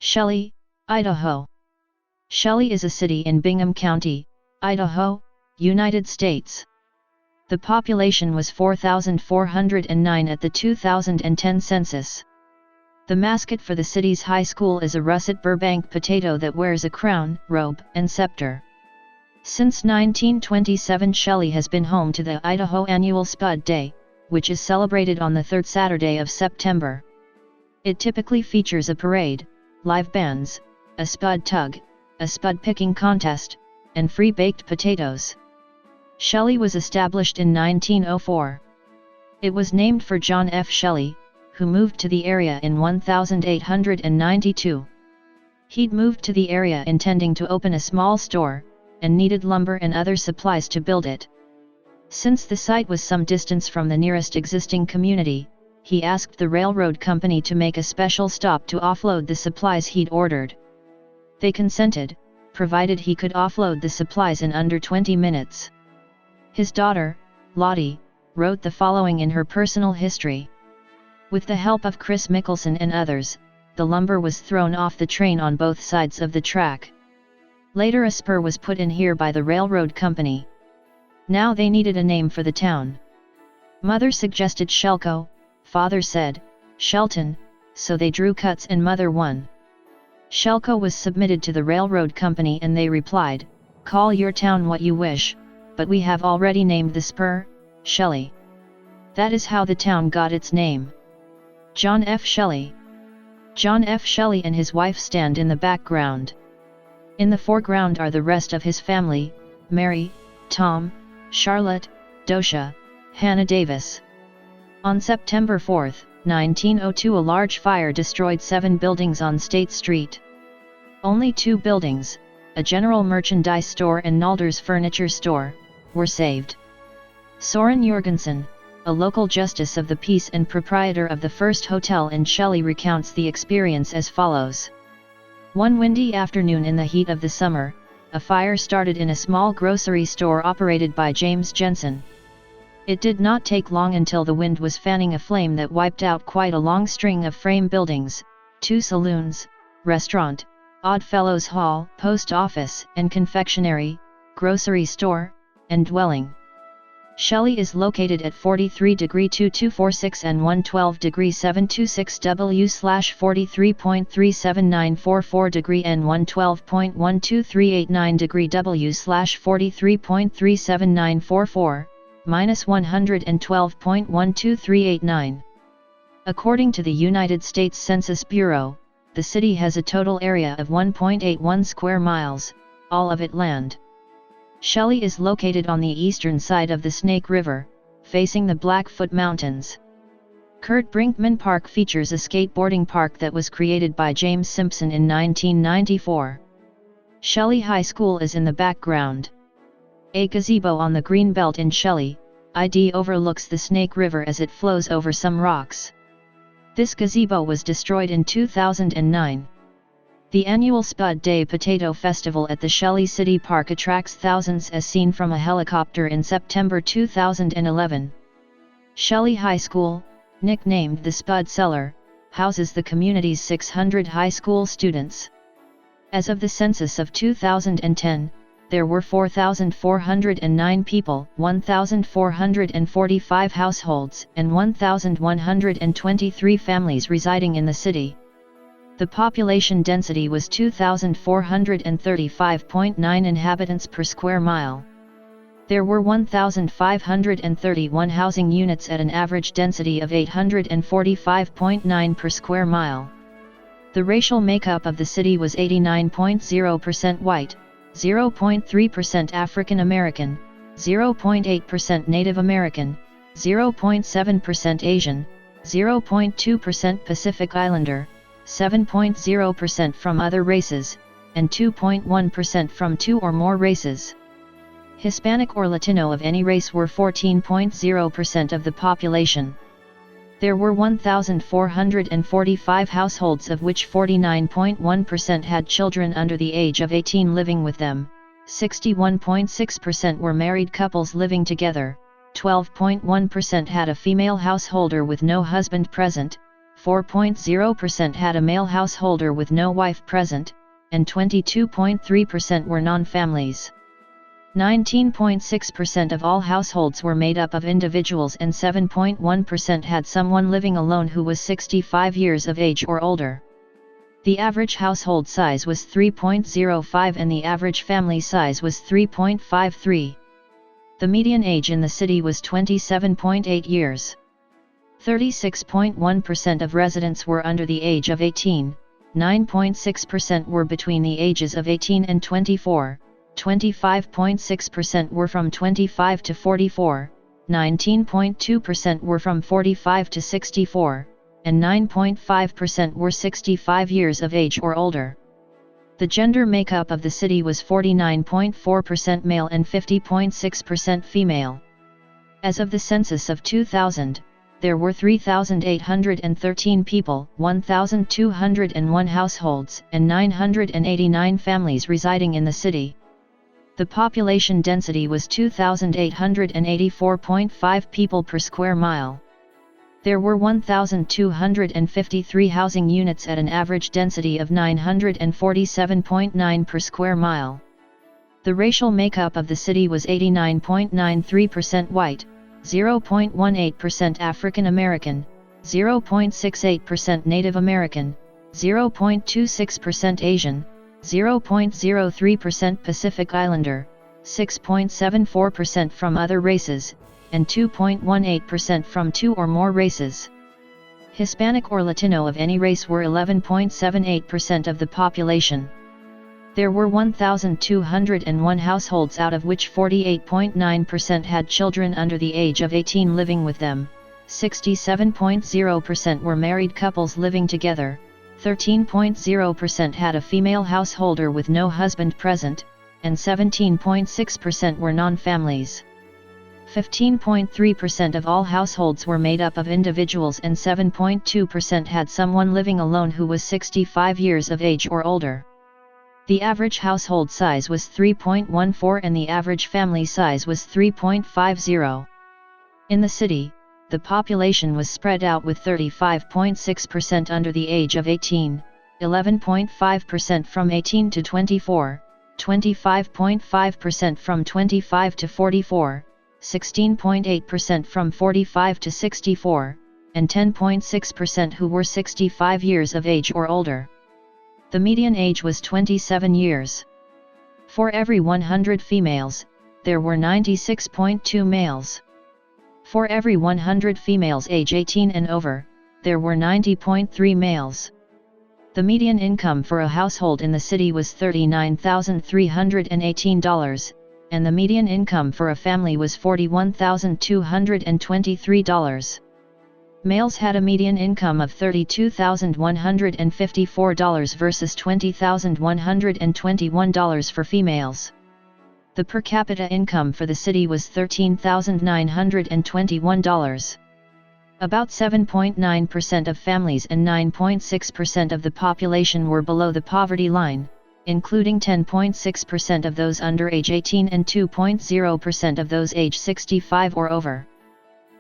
Shelley, Idaho. Shelley is a city in Bingham County, Idaho, United States. The population was 4,409 at the 2010 census. The mascot for the city's high school is a russet-burbank potato that wears a crown, robe, and scepter. Since 1927, Shelley has been home to the Idaho annual Spud Day, which is celebrated on the third Saturday of September. It typically features a parade, live bands, a spud tug, a spud picking contest, and free baked potatoes. Shelley was established in 1904. It was named for John F. Shelley, who moved to the area in 1892. He'd moved to the area intending to open a small store, and needed lumber and other supplies to build it. Since the site was some distance from the nearest existing community, he asked the railroad company to make a special stop to offload the supplies he'd ordered. They consented, provided he could offload the supplies in under 20 minutes. His daughter, Lottie, wrote the following in her personal history. With the help of Chris Mickelson and others, the lumber was thrown off the train on both sides of the track. Later a spur was put in here by the railroad company. Now they needed a name for the town. Mother suggested Shelco, father said, Shelton, so they drew cuts and mother won. Shelco was submitted to the railroad company and they replied, call your town what you wish, but we have already named the spur, Shelley. That is how the town got its name. John F. Shelley. John F. Shelley and his wife stand in the background. In the foreground are the rest of his family, Mary, Tom, Charlotte, Dosha, Hannah Davis. On September 4, 1902, a large fire destroyed 7 buildings on State Street. Only 2 buildings, a general merchandise store and Nalder's furniture store, were saved. Soren Jorgensen, a local justice of the peace and proprietor of the first hotel in Shelley, recounts the experience as follows. One windy afternoon in the heat of the summer, a fire started in a small grocery store operated by James Jensen. It did not take long until the wind was fanning a flame that wiped out quite a long string of frame buildings, 2 saloons, restaurant, Oddfellows Hall, post office and confectionery, grocery store, and dwelling. Shelley is located at 43°2246 and 112°726 W/43.37944° and 112.12389° W/43.37944, -112.12389. According to the United States Census Bureau, the city has a total area of 1.81 square miles, all of it land. Shelley is located on the eastern side of the Snake River, facing the Blackfoot Mountains. Kurt Brinkman Park features a skateboarding park that was created by James Simpson in 1994. Shelley High School is in the background. A gazebo on the Greenbelt in Shelley, ID overlooks the Snake River as it flows over some rocks. This gazebo was destroyed in 2009. The annual Spud Day Potato Festival at the Shelley City Park attracts thousands as seen from a helicopter in September 2011. Shelley High School, nicknamed the Spud Cellar, houses the community's 600 high school students. As of the census of 2010, there were 4,409 people, 1,445 households, and 1,123 families residing in the city. The population density was 2,435.9 inhabitants per square mile. There were 1,531 housing units at an average density of 845.9 per square mile. The racial makeup of the city was 89.0% white, 0.3% African American, 0.8% Native American, 0.7% Asian, 0.2% Pacific Islander, 7.0% from other races, and 2.1% from 2 or more races. Hispanic or Latino of any race were 14.0% of the population. There were 1,445 households, of which 49.1% had children under the age of 18 living with them, 61.6% were married couples living together, 12.1% had a female householder with no husband present, 4.0% had a male householder with no wife present, and 22.3% were non-families. 19.6% of all households were made up of individuals, and 7.1% had someone living alone who was 65 years of age or older. The average household size was 3.05 and the average family size was 3.53. The median age in the city was 27.8 years. 36.1% of residents were under the age of 18, 9.6% were between the ages of 18 and 24, 25.6% were from 25 to 44, 19.2% were from 45 to 64, and 9.5% were 65 years of age or older. The gender makeup of the city was 49.4% male and 50.6% female. As of the census of 2000, there were 3,813 people, 1,201 households, and 989 families residing in the city. The population density was 2,884.5 people per square mile. There were 1,253 housing units at an average density of 947.9 per square mile. The racial makeup of the city was 89.93% white, 0.18% African American, 0.68% Native American, 0.26% Asian, 0.03% Pacific Islander, 6.74% from other races, and 2.18% from two or more races. Hispanic or Latino of any race were 11.78% of the population. There were 1,201 households, out of which 48.9% had children under the age of 18 living with them, 67.0% were married couples living together, 13.0% had a female householder with no husband present, and 17.6% were non-families. 15.3% of all households were made up of individuals, and 7.2% had someone living alone who was 65 years of age or older. The average household size was 3.14 and the average family size was 3.50. In the city, the population was spread out, with 35.6% under the age of 18, 11.5% from 18 to 24, 25.5% from 25 to 44, 16.8% from 45 to 64, and 10.6% who were 65 years of age or older. The median age was 27 years. For every 100 females, there were 96.2 males. For every 100 females age 18 and over, there were 90.3 males. The median income for a household in the city was $39,318, and the median income for a family was $41,223. Males had a median income of $32,154 versus $20,121 for females. The per capita income for the city was $13,921. About 7.9% of families and 9.6% of the population were below the poverty line, including 10.6% of those under age 18 and 2.0% of those age 65 or over.